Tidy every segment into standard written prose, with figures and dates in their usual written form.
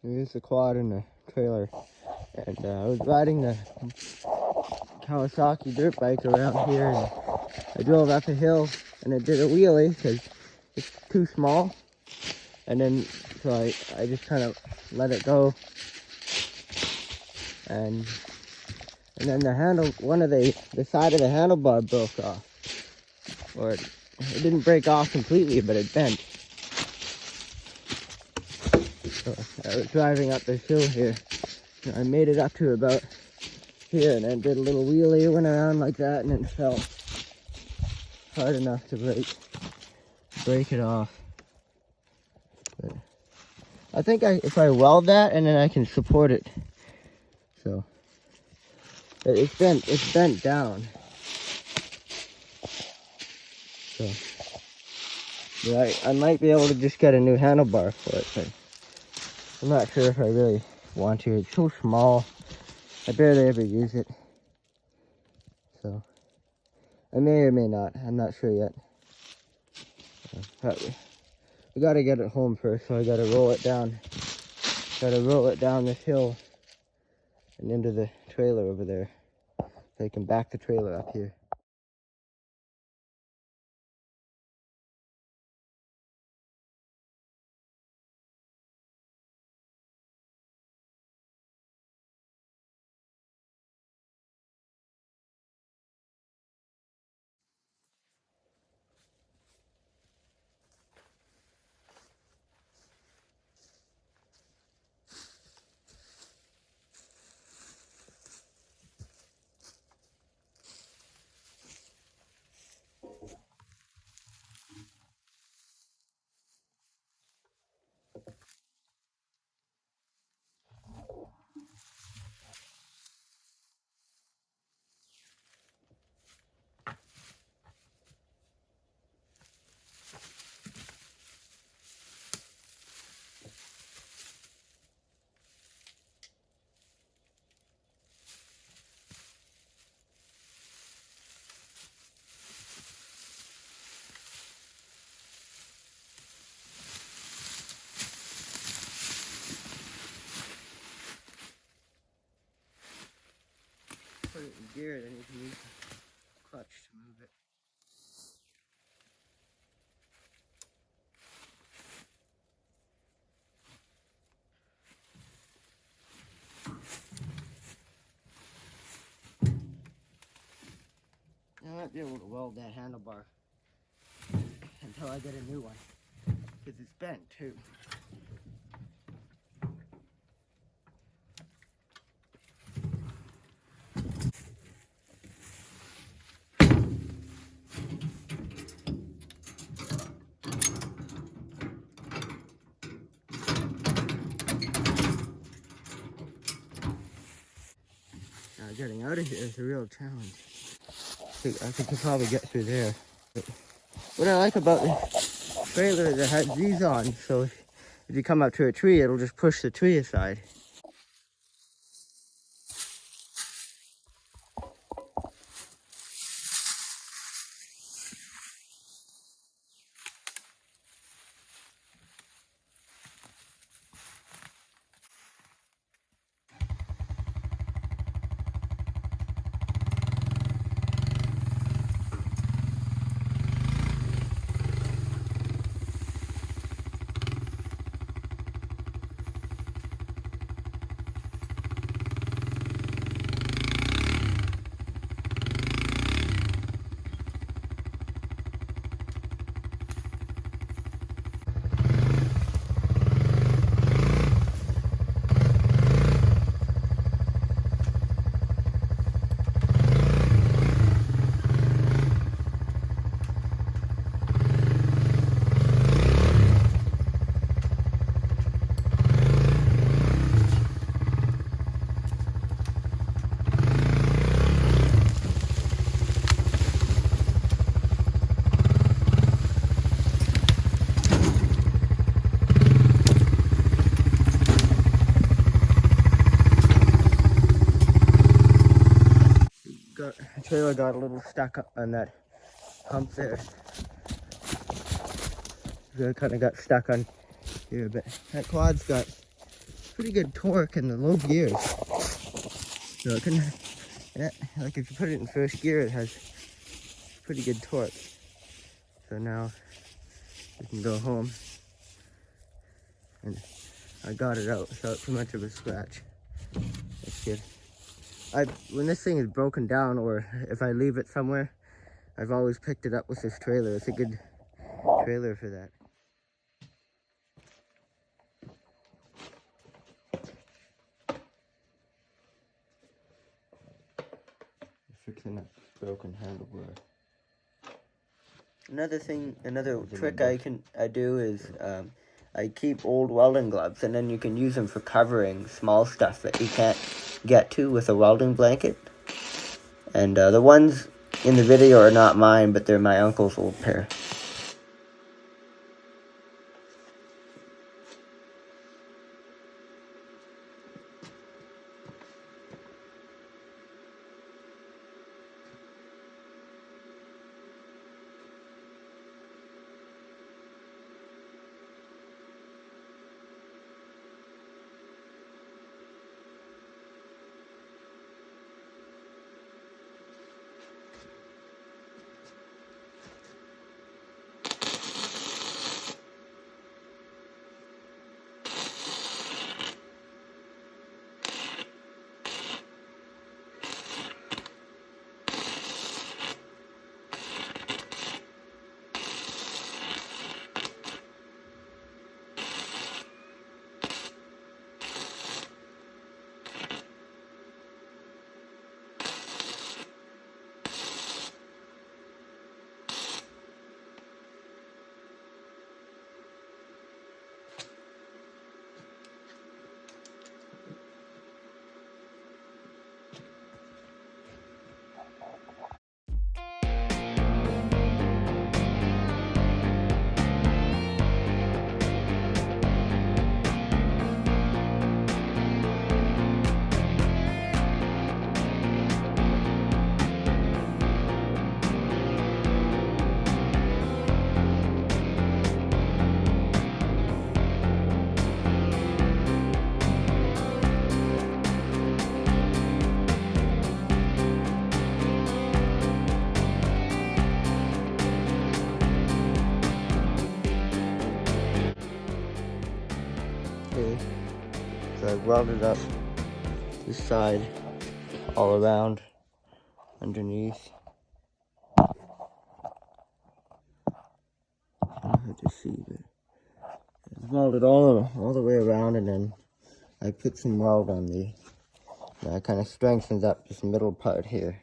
Here's the quad and the trailer. And I was riding the Kawasaki dirt bike around here, and I drove up a hill and it did a wheelie because it's too small. And then, so I just kind of let it go. And then the handle, one of the side of the handlebar broke off. Or it didn't break off completely, but it bent. So I was driving up this hill here. And I made it up to about here and then did a little wheelie, went around like that, and then fell hard enough to break it off. But I think if I weld that, and then I can support it. So it's bent down. So yeah, I might be able to just get a new handlebar for it, but I'm not sure if I really want to. It's so small. I barely ever use it. So I may or may not. I'm not sure yet. But we gotta get it home first, so I gotta roll it down. Gotta roll it down this hill and into the trailer over there, so I can back the trailer up here. Put it in gear, then you can use the clutch to move it. I might be able to weld that handlebar until I get a new one, because it's bent too. Now getting out of here is a real challenge. I could probably get through there. But what I like about the trailer is it has these on, so if you come up to a tree, it'll just push the tree aside. The trailer got a little stuck up on that hump there. It kind of got stuck on here, but that quad's got pretty good torque in the low gears. So it can, like if you put it in first gear, it has pretty good torque. So now we can go home, and I got it out without too much of a scratch. That's good. When this thing is broken down, or if I leave it somewhere, I've always picked it up with this trailer. It's a good trailer for that. Fixing up broken handlebar. Another trick I do is I keep old welding gloves, and then you can use them for covering small stuff that you can't get to with a welding blanket. And the ones in the video are not mine, but they're my uncle's old pair. Okay, so I welded up this side all around underneath. Hard to see, but I welded all the way around, and then I put some weld on that kind of strengthens up this middle part here.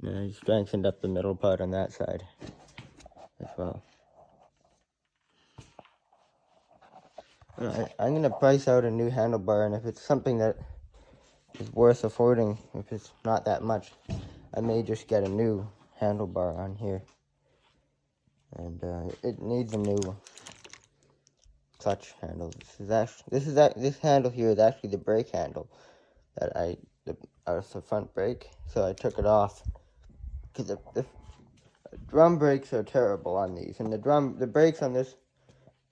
And I strengthened up the middle part on that side as well. I'm going to price out a new handlebar, and if it's something that is worth affording, if it's not that much, I may just get a new handlebar on here. And it needs a new clutch handle. This handle here is actually the brake handle that the front brake. So I took it off because the drum brakes are terrible on these, and the brakes on this.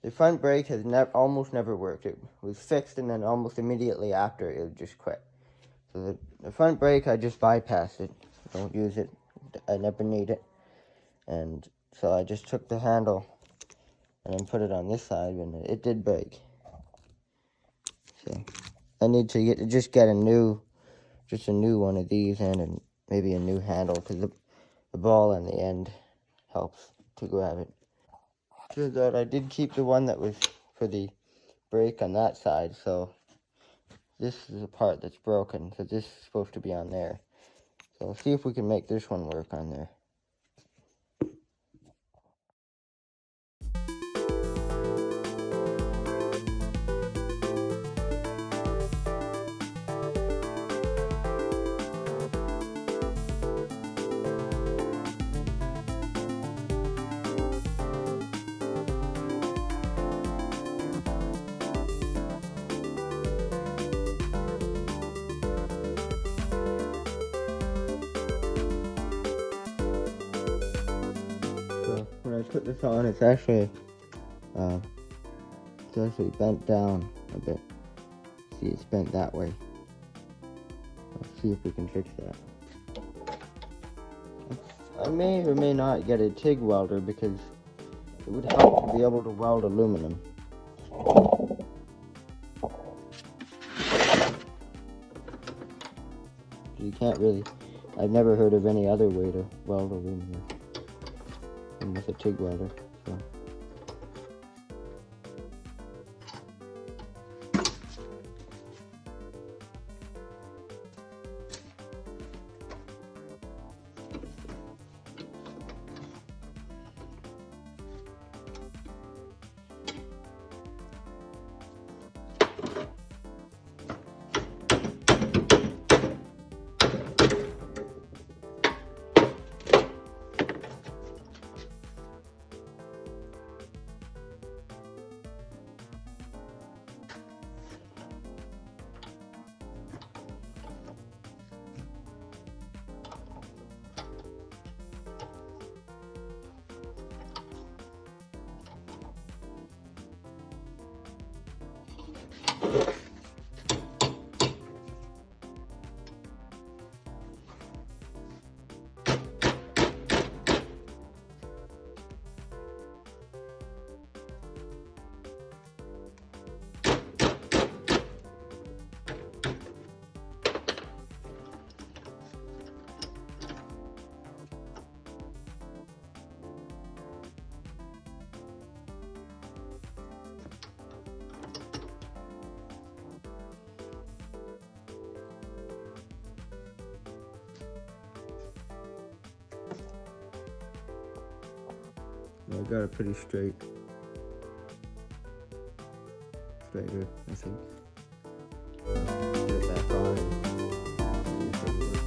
The front brake has almost never worked. It was fixed, and then almost immediately after, it would just quit. So the front brake, I just bypassed it. Don't use it. I never need it. And so I just took the handle and then put it on this side, and it did break. So I need to get a new one of these, and maybe a new handle, because the ball on the end helps to grab it. Turns out I did keep the one that was for the brake on that side, so this is the part that's broken, so this is supposed to be on there. So let's see if we can make this one work on there. put this on, it's actually bent down a bit. See, it's bent that way. Let's see if we can fix that. I may or may not get a TIG welder because it would help to be able to weld aluminum. You can't really, I've never heard of any other way to weld aluminum than with a TIG welder. So. I got it pretty straight here, I think. Get it back on and see if it works.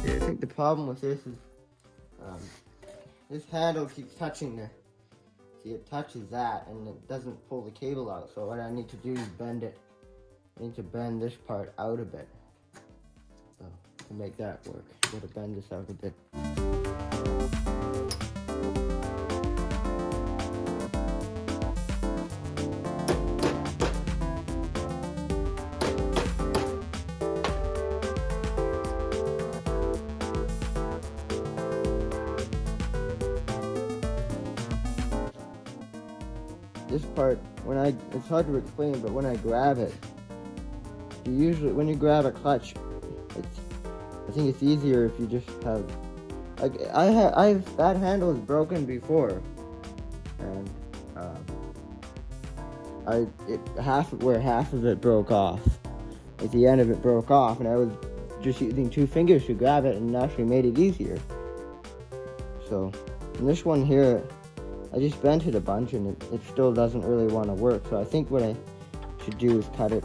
I think the problem with this is this handle keeps touching the, see, it touches that and it doesn't pull the cable out. So what I need to do is bend it. I need to bend this part out a bit. So to make that work, I'm going to bend this out a bit. This part, it's hard to explain, but when I grab it, when you grab a clutch, I think it's easier if you just have, like, that handle is broken before, and half of it broke off, like the end of it broke off, and I was just using 2 fingers to grab it, and it actually made it easier. So, in this one here, I just bent it a bunch and it still doesn't really want to work. So I think what I should do is cut it.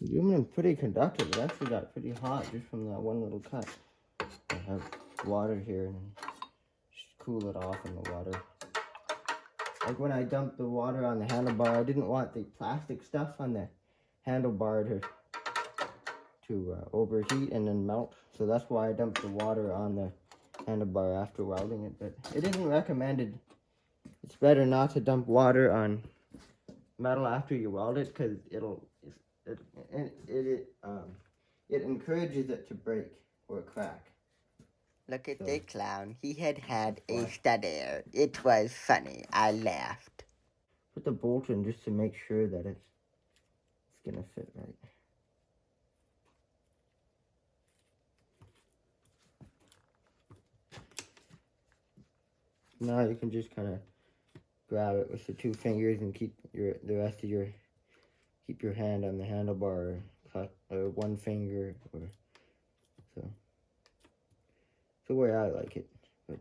The aluminum's pretty conductive. It actually got pretty hot just from that one little cut. I have water here and just cool it off in the water. Like when I dumped the water on the handlebar, I didn't want the plastic stuff on the handlebar to overheat and then melt. So that's why I dumped the water on the handlebar after welding it. But it isn't recommended. It's better not to dump water on metal after you weld it because it encourages it to break or crack. Look at the clown. He had a stutter. It was funny. I laughed. Put the bolt in just to make sure that it's gonna fit right. Now you can just kind of grab it with the 2 fingers and keep keep your hand on the handlebar, or 1 finger, or so. It's the way I like it. But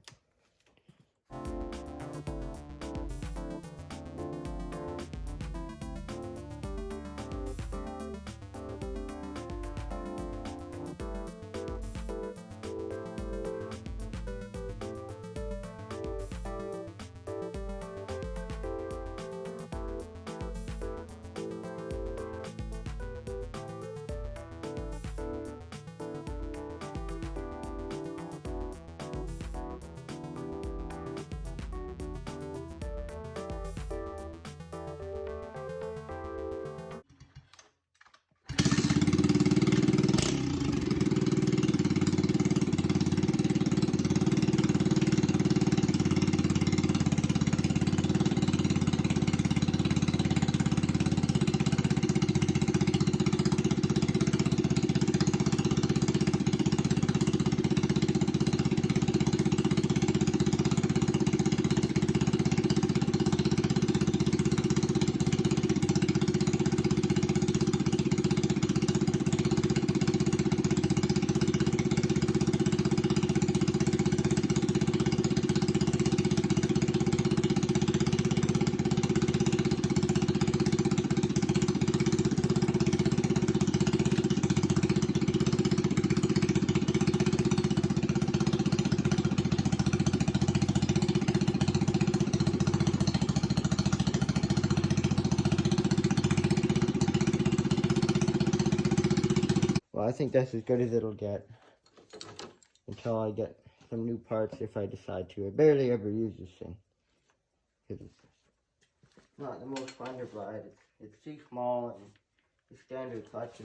well, I think that's as good as it'll get until I get some new parts, if I decide to. I barely ever use this thing because it's not the most fun to ride. It's too small, and the standard clutch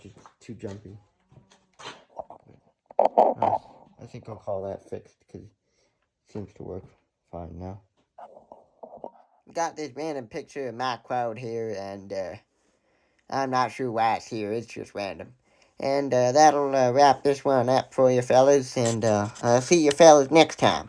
is too jumpy. I think I'll call that fixed because it seems to work fine now. Got this random picture of my quote here, and I'm not sure why it's here. It's just random. And that'll wrap this one up for you fellas, and I'll see you fellas next time.